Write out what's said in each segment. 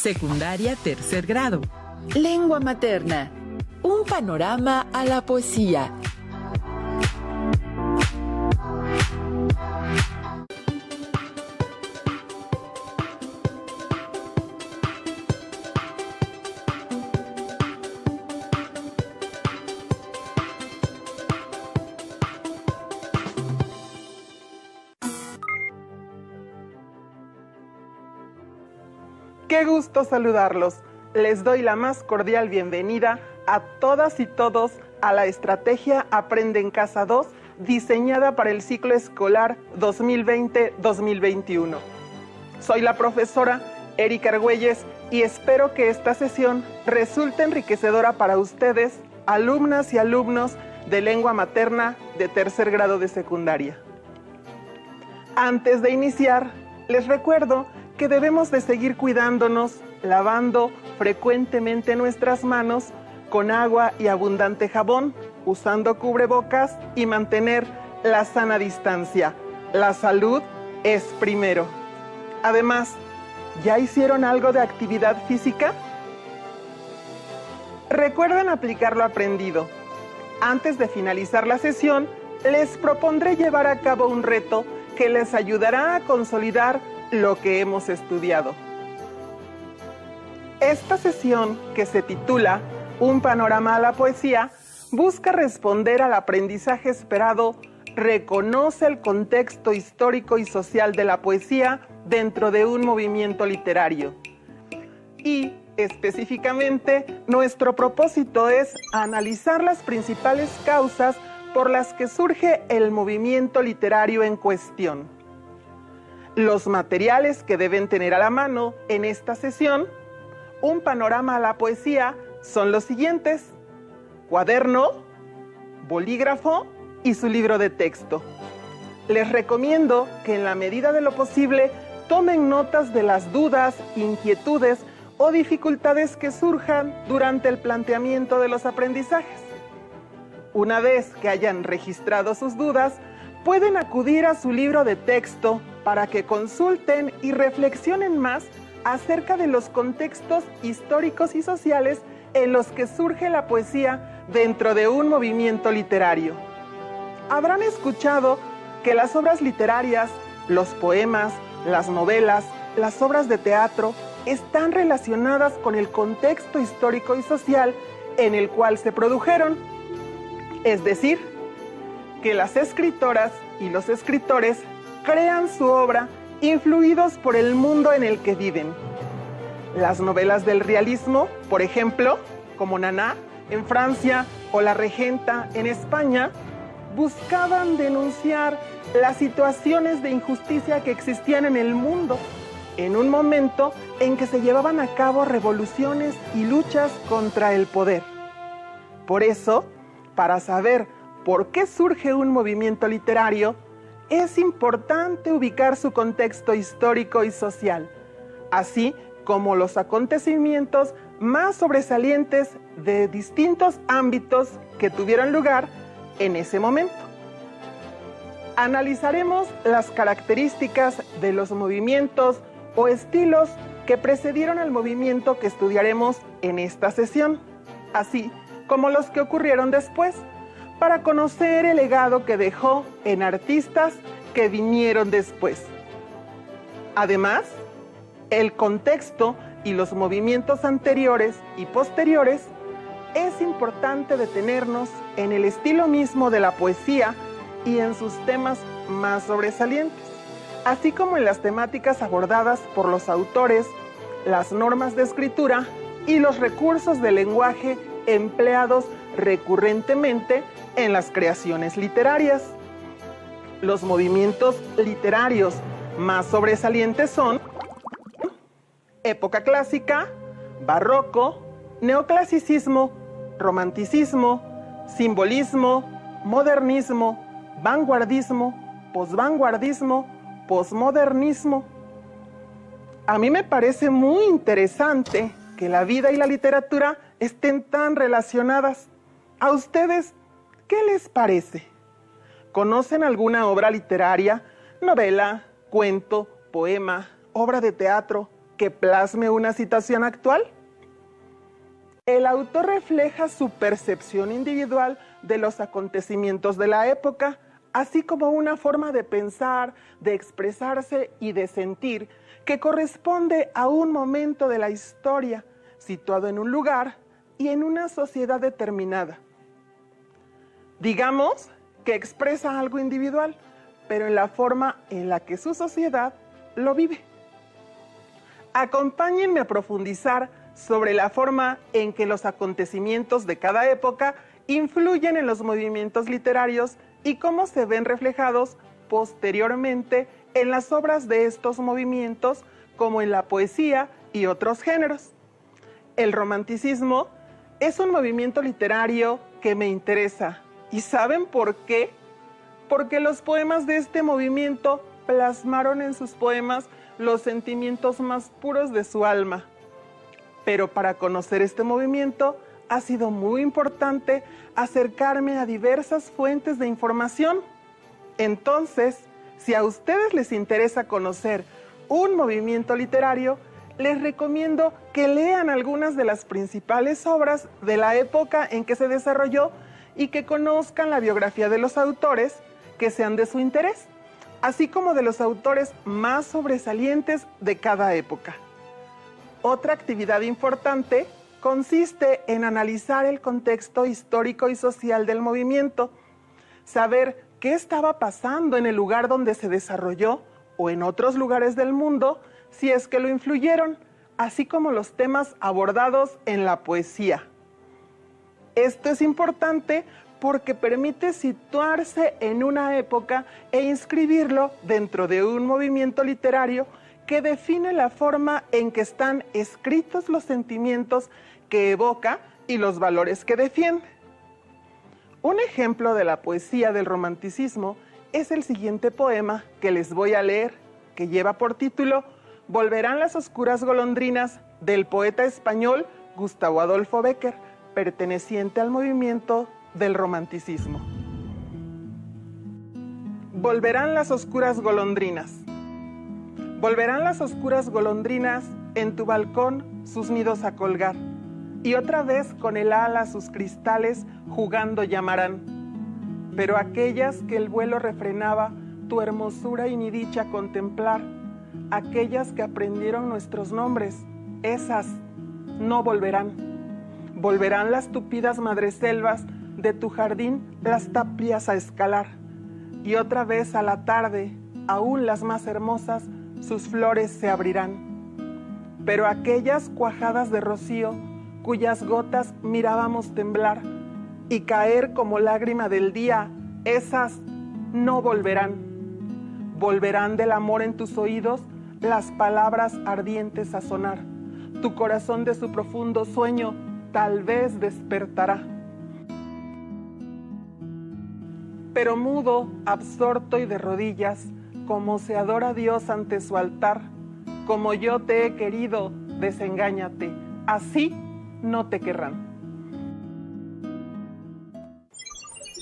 Secundaria tercer grado. Lengua materna. Un panorama a la poesía. ¡Qué gusto saludarlos! Les doy la más cordial bienvenida a todas y todos a la estrategia Aprende en Casa 2, diseñada para el ciclo escolar 2020-2021. Soy la profesora Erika Argüelles y espero que esta sesión resulte enriquecedora para ustedes, alumnas y alumnos de lengua materna de tercer grado de secundaria. Antes de iniciar, les recuerdo que debemos de seguir cuidándonos, lavando frecuentemente nuestras manos con agua y abundante jabón, usando cubrebocas y mantener la sana distancia. La salud es primero. Además, ¿ya hicieron algo de actividad física? Recuerden aplicar lo aprendido. Antes de finalizar la sesión, les propondré llevar a cabo un reto que les ayudará a consolidar lo que hemos estudiado. Esta sesión, que se titula Un panorama a la poesía, busca responder al aprendizaje esperado, reconoce el contexto histórico y social de la poesía dentro de un movimiento literario. Y, específicamente, nuestro propósito es analizar las principales causas por las que surge el movimiento literario en cuestión. Los materiales que deben tener a la mano en esta sesión, un panorama a la poesía, son los siguientes: cuaderno, bolígrafo y su libro de texto. Les recomiendo que en la medida de lo posible tomen notas de las dudas, inquietudes o dificultades que surjan durante el planteamiento de los aprendizajes. Una vez que hayan registrado sus dudas, pueden acudir a su libro de texto para que consulten y reflexionen más acerca de los contextos históricos y sociales en los que surge la poesía dentro de un movimiento literario. Habrán escuchado que las obras literarias, los poemas, las novelas, las obras de teatro están relacionadas con el contexto histórico y social en el cual se produjeron. Es decir, que las escritoras y los escritores crean su obra influidos por el mundo en el que viven. Las novelas del realismo, por ejemplo, como Naná en Francia o La Regenta en España, buscaban denunciar las situaciones de injusticia que existían en el mundo, en un momento en que se llevaban a cabo revoluciones y luchas contra el poder. Por eso, para saber por qué surge un movimiento literario, es importante ubicar su contexto histórico y social, así como los acontecimientos más sobresalientes de distintos ámbitos que tuvieron lugar en ese momento. Analizaremos las características de los movimientos o estilos que precedieron al movimiento que estudiaremos en esta sesión, así como los que ocurrieron después, para conocer el legado que dejó en artistas que vinieron después. Además, el contexto y los movimientos anteriores y posteriores, es importante detenernos en el estilo mismo de la poesía y en sus temas más sobresalientes, así como en las temáticas abordadas por los autores, las normas de escritura y los recursos de lenguaje empleados recurrentemente en las creaciones literarias. Los movimientos literarios más sobresalientes son época clásica, barroco, neoclasicismo, romanticismo, simbolismo, modernismo, vanguardismo, posvanguardismo, posmodernismo. A mí me parece muy interesante que la vida y la literatura estén tan relacionadas. ¿A ustedes qué les parece? ¿Conocen alguna obra literaria, novela, cuento, poema, obra de teatro que plasme una situación actual? El autor refleja su percepción individual de los acontecimientos de la época, así como una forma de pensar, de expresarse y de sentir que corresponde a un momento de la historia, situado en un lugar y en una sociedad determinada. Digamos que expresa algo individual, pero en la forma en la que su sociedad lo vive. Acompáñenme a profundizar sobre la forma en que los acontecimientos de cada época influyen en los movimientos literarios y cómo se ven reflejados posteriormente en las obras de estos movimientos, como en la poesía y otros géneros. El romanticismo es un movimiento literario que me interesa. ¿Y saben por qué? Porque los poemas de este movimiento plasmaron en sus poemas los sentimientos más puros de su alma. Pero para conocer este movimiento ha sido muy importante acercarme a diversas fuentes de información. Entonces, si a ustedes les interesa conocer un movimiento literario, les recomiendo que lean algunas de las principales obras de la época en que se desarrolló y que conozcan la biografía de los autores que sean de su interés, así como de los autores más sobresalientes de cada época. Otra actividad importante consiste en analizar el contexto histórico y social del movimiento, saber qué estaba pasando en el lugar donde se desarrolló o en otros lugares del mundo, si es que lo influyeron, así como los temas abordados en la poesía. Esto es importante porque permite situarse en una época e inscribirlo dentro de un movimiento literario que define la forma en que están escritos los sentimientos que evoca y los valores que defiende. Un ejemplo de la poesía del romanticismo es el siguiente poema que les voy a leer, que lleva por título Volverán las oscuras golondrinas, del poeta español Gustavo Adolfo Bécquer, perteneciente al movimiento del romanticismo. Volverán las oscuras golondrinas. Volverán las oscuras golondrinas en tu balcón sus nidos a colgar, y otra vez con el ala sus cristales jugando llamarán. Pero aquellas que el vuelo refrenaba tu hermosura y mi dicha contemplar, aquellas que aprendieron nuestros nombres, esas no volverán. Volverán las tupidas madreselvas de tu jardín las tapias a escalar, y otra vez a la tarde, aún las más hermosas, sus flores se abrirán. Pero aquellas cuajadas de rocío, cuyas gotas mirábamos temblar y caer como lágrima del día, esas no volverán. Volverán del amor en tus oídos las palabras ardientes a sonar. Tu corazón de su profundo sueño tal vez despertará. Pero mudo, absorto y de rodillas, como se adora a Dios ante su altar, como yo te he querido, desengáñate, así no te querrán.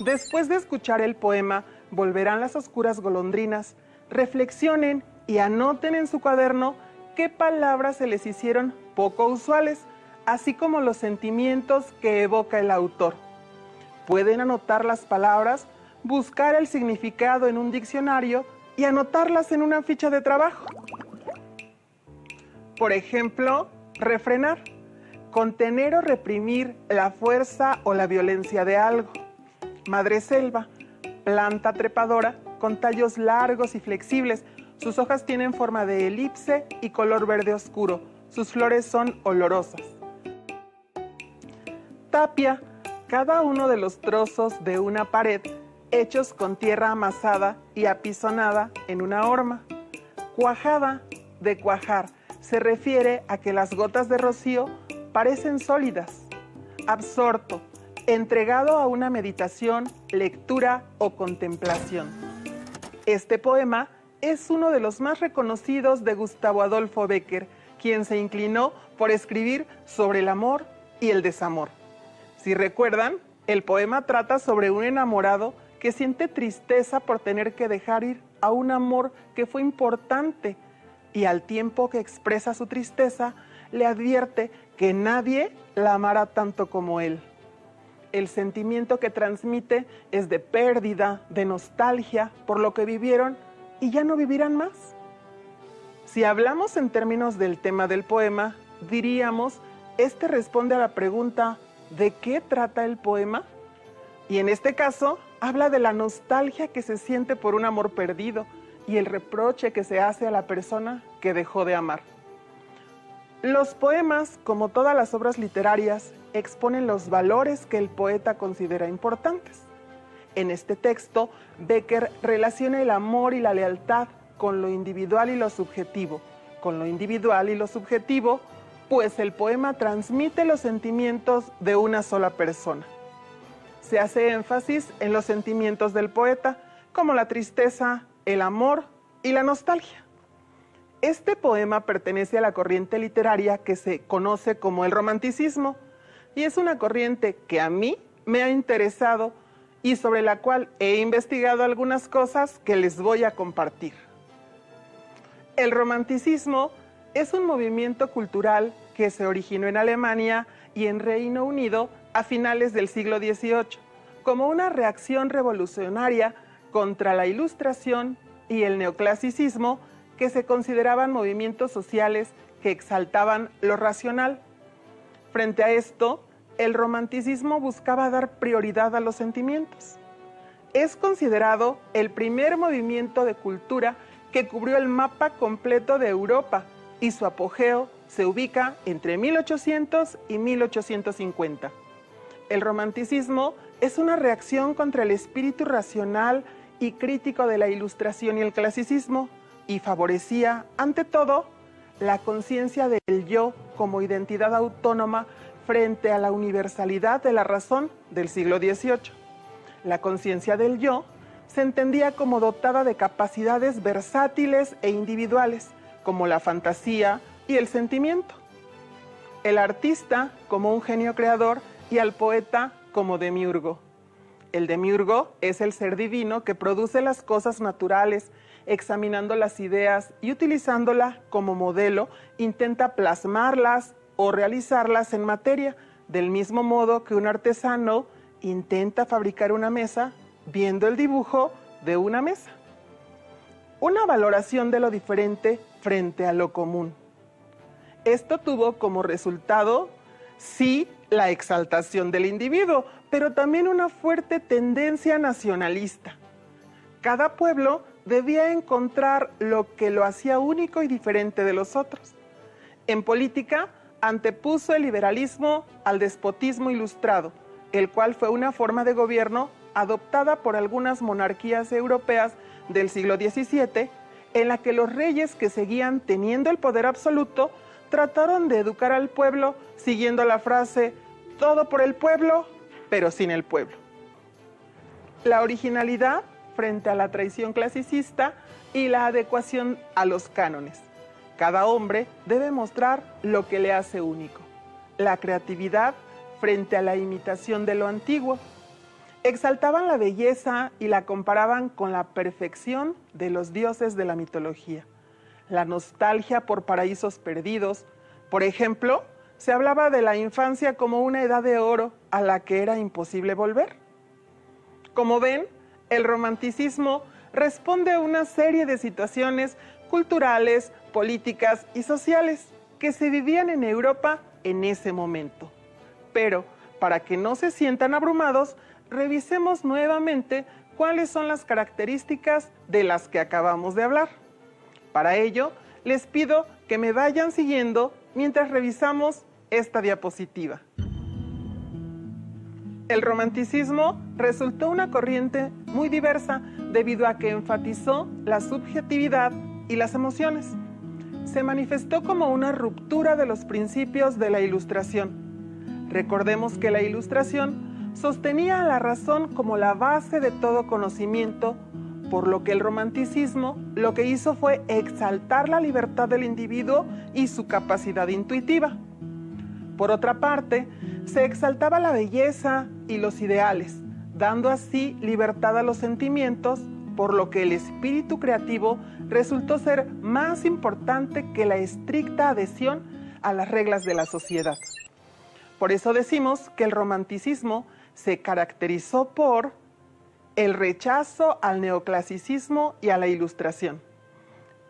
Después de escuchar el poema Volverán las oscuras golondrinas, reflexionen y anoten en su cuaderno qué palabras se les hicieron poco usuales, así como los sentimientos que evoca el autor. Pueden anotar las palabras, buscar el significado en un diccionario y anotarlas en una ficha de trabajo. Por ejemplo, refrenar, contener o reprimir la fuerza o la violencia de algo. Madreselva, planta trepadora con tallos largos y flexibles. Sus hojas tienen forma de elipse y color verde oscuro. Sus flores son olorosas. Tapia, cada uno de los trozos de una pared hechos con tierra amasada y apisonada en una horma. Cuajada, de cuajar, se refiere a que las gotas de rocío parecen sólidas. Absorto, entregado a una meditación, lectura o contemplación. Este poema es uno de los más reconocidos de Gustavo Adolfo Bécquer, quien se inclinó por escribir sobre el amor y el desamor. Si recuerdan, el poema trata sobre un enamorado que siente tristeza por tener que dejar ir a un amor que fue importante, y al tiempo que expresa su tristeza, le advierte que nadie la amará tanto como él. El sentimiento que transmite es de pérdida, de nostalgia por lo que vivieron y ya no vivirán más. Si hablamos en términos del tema del poema, diríamos, este responde a la pregunta, ¿de qué trata el poema? Y en este caso, habla de la nostalgia que se siente por un amor perdido y el reproche que se hace a la persona que dejó de amar. Los poemas, como todas las obras literarias, exponen los valores que el poeta considera importantes. En este texto, Becker relaciona el amor y la lealtad con lo individual y lo subjetivo. Con lo individual y lo subjetivo, pues el poema transmite los sentimientos de una sola persona. Se hace énfasis en los sentimientos del poeta, como la tristeza, el amor y la nostalgia. Este poema pertenece a la corriente literaria que se conoce como el romanticismo y es una corriente que a mí me ha interesado y sobre la cual he investigado algunas cosas que les voy a compartir. El romanticismo es un movimiento cultural que se originó en Alemania y en Reino Unido a finales del siglo XVIII como una reacción revolucionaria contra la Ilustración y el neoclasicismo, que se consideraban movimientos sociales que exaltaban lo racional. Frente a esto, el romanticismo buscaba dar prioridad a los sentimientos. Es considerado el primer movimiento de cultura que cubrió el mapa completo de Europa y su apogeo se ubica entre 1800 y 1850. El romanticismo es una reacción contra el espíritu racional y crítico de la Ilustración y el clasicismo, y favorecía, ante todo, la conciencia del yo como identidad autónoma frente a la universalidad de la razón del siglo XVIII. La conciencia del yo se entendía como dotada de capacidades versátiles e individuales, como la fantasía y el sentimiento. El artista como un genio creador y al poeta como demiurgo. El demiurgo es el ser divino que produce las cosas naturales, examinando las ideas y utilizándola como modelo, intenta plasmarlas o realizarlas en materia, del mismo modo que un artesano intenta fabricar una mesa viendo el dibujo de una mesa. Una valoración de lo diferente frente a lo común. Esto tuvo como resultado, sí, la exaltación del individuo, pero también una fuerte tendencia nacionalista. Cada pueblo debía encontrar lo que lo hacía único y diferente de los otros. En política, antepuso el liberalismo al despotismo ilustrado, el cual fue una forma de gobierno adoptada por algunas monarquías europeas del siglo XVII, en la que los reyes que seguían teniendo el poder absoluto trataron de educar al pueblo siguiendo la frase «todo por el pueblo, pero sin el pueblo». La originalidad frente a la tradición clasicista y la adecuación a los cánones. Cada hombre debe mostrar lo que le hace único. La creatividad frente a la imitación de lo antiguo. Exaltaban la belleza y la comparaban con la perfección de los dioses de la mitología. La nostalgia por paraísos perdidos. Por ejemplo, se hablaba de la infancia como una edad de oro a la que era imposible volver. Como ven, el romanticismo responde a una serie de situaciones culturales, políticas y sociales que se vivían en Europa en ese momento. Pero, para que no se sientan abrumados, revisemos nuevamente cuáles son las características de las que acabamos de hablar. Para ello, les pido que me vayan siguiendo mientras revisamos esta diapositiva. El romanticismo resultó una corriente muy diversa debido a que enfatizó la subjetividad y las emociones. Se manifestó como una ruptura de los principios de la Ilustración. Recordemos que la Ilustración sostenía a la razón como la base de todo conocimiento, por lo que el romanticismo lo que hizo fue exaltar la libertad del individuo y su capacidad intuitiva. Por otra parte, se exaltaba la belleza y los ideales, dando así libertad a los sentimientos por lo que el espíritu creativo resultó ser más importante que la estricta adhesión a las reglas de la sociedad. Por eso decimos que el romanticismo se caracterizó por el rechazo al neoclasicismo y a la ilustración.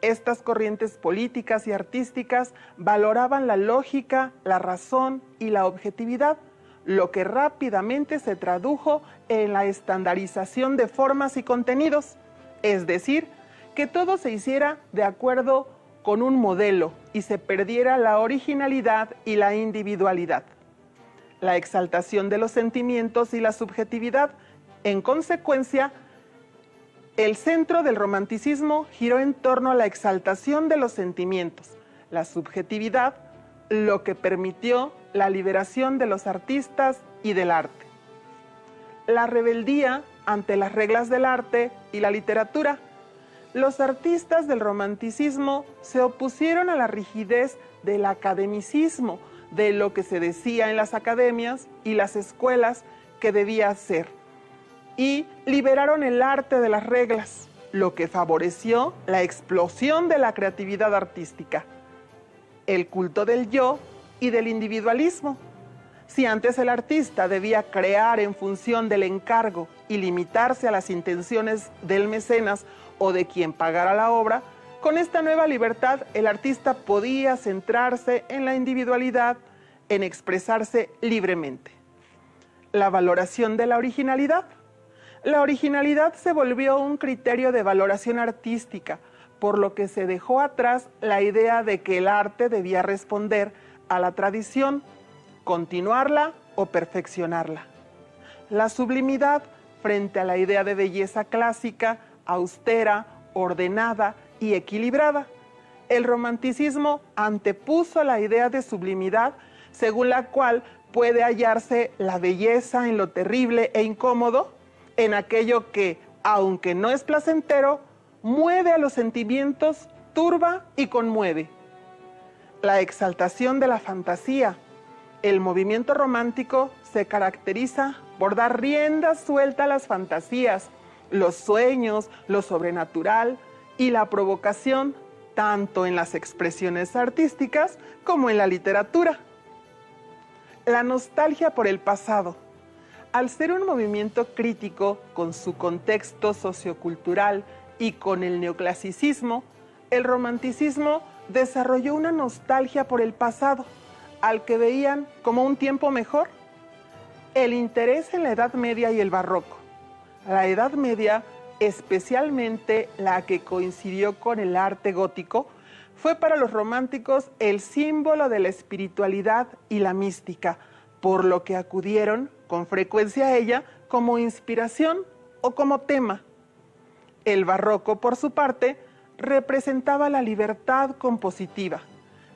Estas corrientes políticas y artísticas valoraban la lógica, la razón y la objetividad, lo que rápidamente se tradujo en la estandarización de formas y contenidos, es decir, que todo se hiciera de acuerdo con un modelo y se perdiera la originalidad y la individualidad. La exaltación de los sentimientos y la subjetividad, en consecuencia, el centro del romanticismo giró en torno a la exaltación de los sentimientos, la subjetividad, lo que permitió la liberación de los artistas y del arte. La rebeldía ante las reglas del arte y la literatura. Los artistas del romanticismo se opusieron a la rigidez del academicismo, de lo que se decía en las academias y las escuelas que debía ser, y liberaron el arte de las reglas, lo que favoreció la explosión de la creatividad artística, el culto del yo y del individualismo. Si antes el artista debía crear en función del encargo y limitarse a las intenciones del mecenas o de quien pagara la obra, con esta nueva libertad el artista podía centrarse en la individualidad, en expresarse libremente. La valoración de la originalidad. La originalidad se volvió un criterio de valoración artística, por lo que se dejó atrás la idea de que el arte debía responder a la tradición, continuarla o perfeccionarla. La sublimidad frente a la idea de belleza clásica, austera, ordenada y equilibrada. El romanticismo antepuso la idea de sublimidad, según la cual puede hallarse la belleza en lo terrible e incómodo, en aquello que, aunque no es placentero, mueve a los sentimientos, turba y conmueve. La exaltación de la fantasía. El movimiento romántico se caracteriza por dar rienda suelta a las fantasías, los sueños, lo sobrenatural y la provocación, tanto en las expresiones artísticas como en la literatura. La nostalgia por el pasado. Al ser un movimiento crítico con su contexto sociocultural y con el neoclasicismo, el romanticismo desarrolló una nostalgia por el pasado, al que veían como un tiempo mejor. El interés en la Edad Media y el Barroco. La Edad Media, especialmente la que coincidió con el arte gótico, fue para los románticos el símbolo de la espiritualidad y la mística, por lo que acudieron con frecuencia a ella como inspiración o como tema. El barroco, por su parte, representaba la libertad compositiva,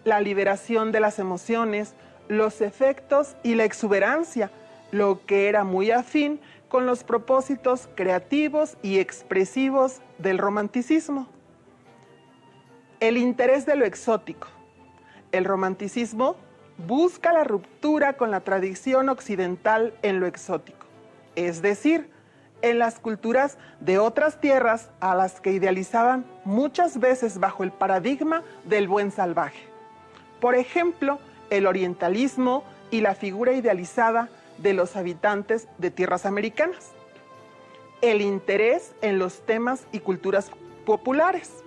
la liberación de las emociones, los efectos y la exuberancia, lo que era muy afín con los propósitos creativos y expresivos del romanticismo. El interés de lo exótico. El romanticismo busca la ruptura con la tradición occidental en lo exótico, es decir, en las culturas de otras tierras a las que idealizaban muchas veces bajo el paradigma del buen salvaje. Por ejemplo, el orientalismo y la figura idealizada de los habitantes de tierras americanas. El interés en los temas y culturas populares.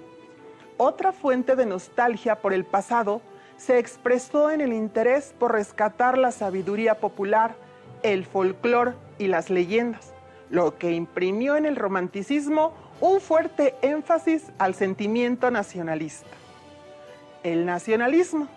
Otra fuente de nostalgia por el pasado se expresó en el interés por rescatar la sabiduría popular, el folclore y las leyendas, lo que imprimió en el romanticismo un fuerte énfasis al sentimiento nacionalista. El nacionalismo.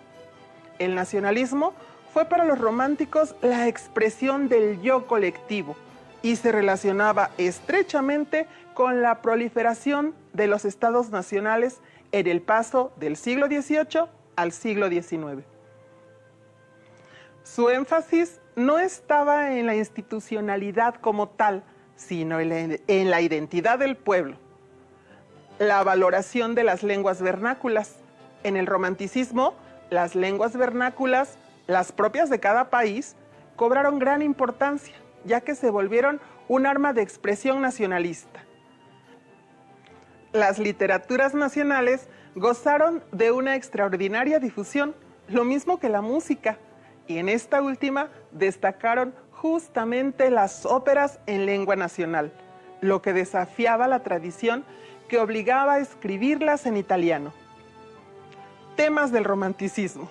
El nacionalismo fue para los románticos la expresión del yo colectivo y se relacionaba estrechamente con la proliferación de los estados nacionales en el paso del siglo XVIII al siglo XIX. Su énfasis no estaba en la institucionalidad como tal, sino en la identidad del pueblo. La valoración de las lenguas vernáculas. En el romanticismo, las lenguas vernáculas, las propias de cada país, cobraron gran importancia, ya que se volvieron un arma de expresión nacionalista. las literaturas nacionales gozaron de una extraordinaria difusión, lo mismo que la música, y en esta última destacaron justamente las óperas en lengua nacional, lo que desafiaba la tradición que obligaba a escribirlas en italiano. Temas del romanticismo.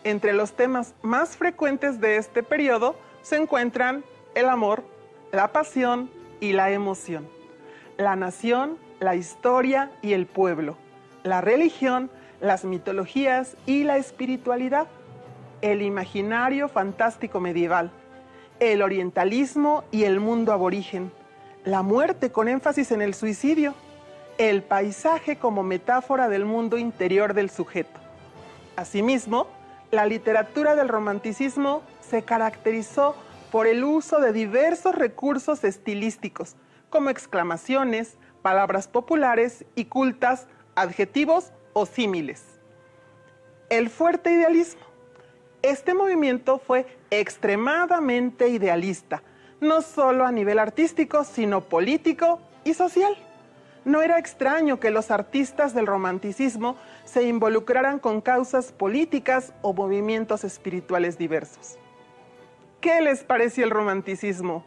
Entre los temas más frecuentes de este periodo se encuentran el amor, la pasión y la emoción, la nación, la historia y el pueblo, la religión, las mitologías y la espiritualidad, el imaginario fantástico medieval, el orientalismo y el mundo aborigen, la muerte con énfasis en el suicidio, el paisaje como metáfora del mundo interior del sujeto. Asimismo, la literatura del romanticismo se caracterizó por el uso de diversos recursos estilísticos, como exclamaciones, palabras populares y cultas, adjetivos o símiles. El fuerte idealismo. Este movimiento fue extremadamente idealista, no solo a nivel artístico, sino político y social. No era extraño que los artistas del romanticismo se involucraran con causas políticas o movimientos espirituales diversos. ¿Qué les pareció el romanticismo?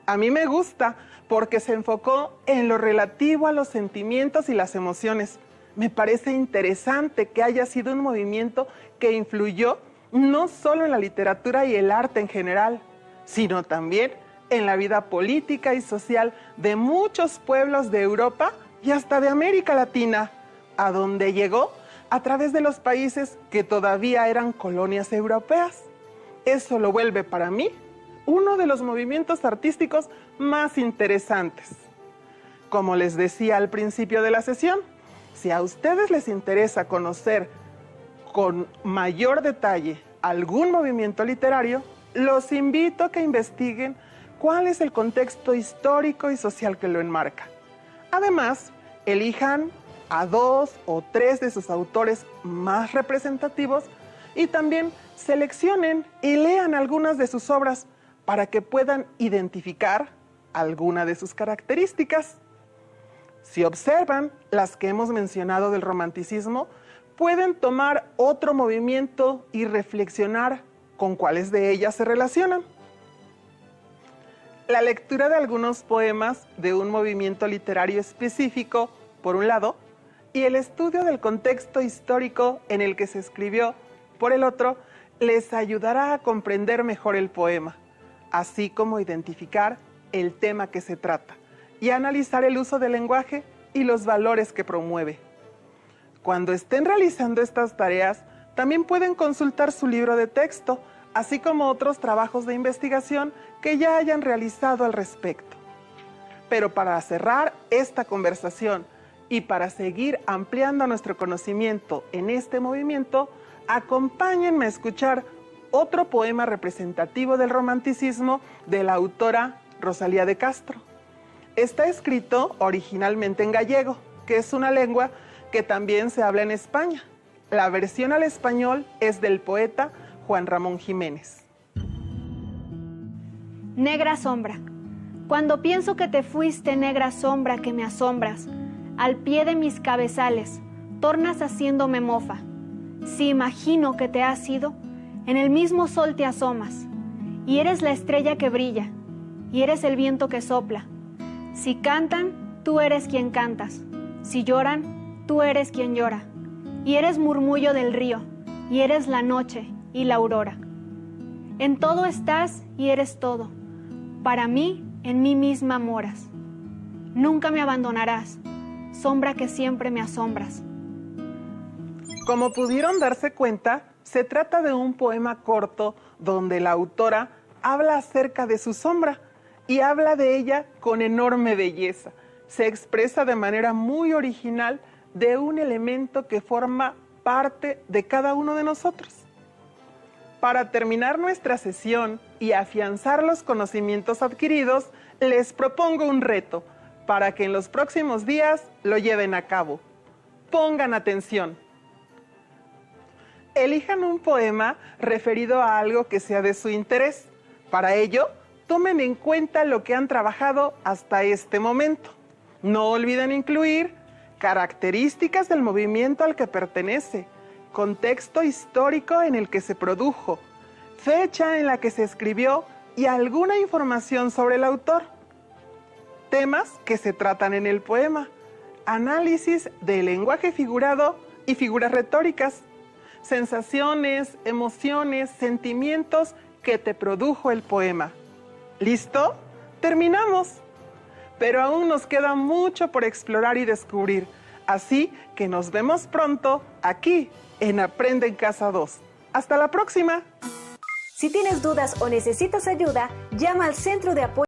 A mí me gusta porque se enfocó en lo relativo a los sentimientos y las emociones. Me parece interesante que haya sido un movimiento que influyó no solo en la literatura y el arte en general, sino también en la vida política y social de muchos pueblos de Europa y hasta de América Latina, a donde llegó a través de los países que todavía eran colonias europeas. Eso lo vuelve para mí uno de los movimientos artísticos más interesantes. Como les decía al principio de la sesión, si a ustedes les interesa conocer con mayor detalle algún movimiento literario, los invito a que investiguen cuál es el contexto histórico y social que lo enmarca. Además, elijan a 2 o 3 de sus autores más representativos y también seleccionen y lean algunas de sus obras para que puedan identificar alguna de sus características. Si observan las que hemos mencionado del romanticismo, pueden tomar otro movimiento y reflexionar con cuáles de ellas se relacionan. La lectura de algunos poemas de un movimiento literario específico, por un lado, y el estudio del contexto histórico en el que se escribió, por el otro, les ayudará a comprender mejor el poema, así como identificar el tema que se trata y analizar el uso del lenguaje y los valores que promueve. Cuando estén realizando estas tareas, también pueden consultar su libro de texto, así como otros trabajos de investigación que ya hayan realizado al respecto. Pero para cerrar esta conversación y para seguir ampliando nuestro conocimiento en este movimiento, acompáñenme a escuchar otro poema representativo del romanticismo de la autora Rosalía de Castro. Está escrito originalmente en gallego, que es una lengua que también se habla en España. La versión al español es del poeta Juan Ramón Jiménez. Negra sombra. Cuando pienso que te fuiste, negra sombra que me asombras, al pie de mis cabezales, tornas haciéndome mofa. Si imagino que te has ido, en el mismo sol te asomas, y eres la estrella que brilla, y eres el viento que sopla. Si cantan, tú eres quien cantas. Si lloran, tú eres quien llora. Y eres murmullo del río, y eres la noche y la aurora. En todo estás y eres todo. Para mí, en mí misma moras. Nunca me abandonarás, sombra que siempre me asombras. Como pudieron darse cuenta, se trata de un poema corto donde la autora habla acerca de su sombra y habla de ella con enorme belleza. Se expresa de manera muy original de un elemento que forma parte de cada uno de nosotros. Para terminar nuestra sesión y afianzar los conocimientos adquiridos, les propongo un reto para que en los próximos días lo lleven a cabo. Pongan atención. Elijan un poema referido a algo que sea de su interés. Para ello, tomen en cuenta lo que han trabajado hasta este momento. No olviden incluir características del movimiento al que pertenece, contexto histórico en el que se produjo, fecha en la que se escribió y alguna información sobre el autor. Temas que se tratan en el poema, análisis del lenguaje figurado y figuras retóricas, sensaciones, emociones, sentimientos que te produjo el poema. ¿Listo? ¡Terminamos! Pero aún nos queda mucho por explorar y descubrir, así que nos vemos pronto aquí en Aprende en Casa 2. ¡Hasta la próxima! Si tienes dudas o necesitas ayuda, llama al Centro de Apoyo